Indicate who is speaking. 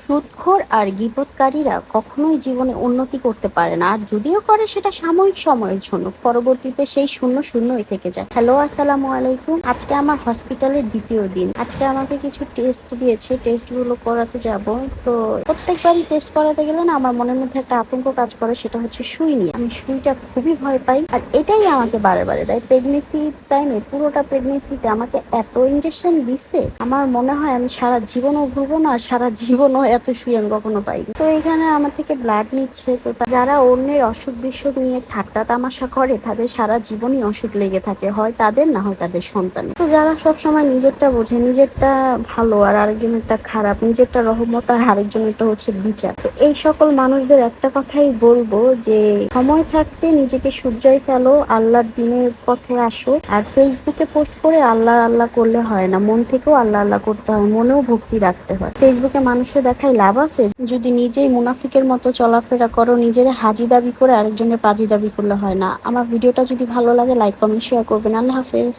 Speaker 1: সুদখোর আর গীবতকারীরা কখনোই জীবনে উন্নতি করতে পারে না, আর যদিও করে সেটা সাময়িক সময়ের জন্য, পরবর্তীতে সেই শূন্য শূন্যই থেকে যায়। হ্যালো, আসসালামু আলাইকুম। আজকে আমার হসপিটালের দ্বিতীয় দিন। আজকে আমাকে কিছু টেস্ট দিয়েছে, টেস্টগুলো করাতে যাব। তো প্রত্যেকবারই টেস্ট করাতে গেলে না আমার মনের মধ্যে একটা আতঙ্ক কাজ করে, সেটা হচ্ছে সুই নিয়ে। আমি সুইটা খুবই ভয় পাই, আর এটাই আমাকে বারে বারে দেয়। প্রেগনেন্সি টাইমে, পুরোটা প্রেগনেন্সিতে আমাকে এত ইনজেকশন দিচ্ছে, আমার মনে হয় আমি সারা জীবনও ভুলবো না, সারা জীবনও এত সুই আমি কখনো পাইনি। তো এখানে আমার থেকে ব্লাড নিচ্ছে। তো যারা অন্যের অসুখ বিসুখ নিয়ে ঠাট্টা তামাশা করে, তাদের সারা জীবনই অসুখ লেগে থাকে, হয় তাদের, না হয় তাদের সন্তান। তো যারা সবসময় নিজেরটা বোঝে, নিজেরটা ভালো আর আরেকজনেরটা খারাপ, নিজেরটা রহমত আর আরেকজনেরটা হচ্ছে বিচার, তো এই সকল মানুষদের একটা কথাই বলবো যে সময় থাকতে নিজেকে শুধরাই ফেলো, আল্লাহর দিনের পথে আসো। আর ফেসবুকে পোস্ট করে আল্লাহ আল্লাহ করলে হয় না, মন থেকেও আল্লাহ আল্লাহ করতে হয়, মনেও ভক্তি রাখতে হয়। ফেসবুকে মানুষের দেখাই লাভ আছে? যদি নিজেই মুনাফিকের মতো চলাফেরা করো, নিজের হাজি দাবি করে আরেকজনের পাজি দাবি করলে হয় না। আমার ভিডিওটা যদি ভালো লাগে, লাইক কমেন্ট শেয়ার করবেন। আল্লাহ হাফেজ।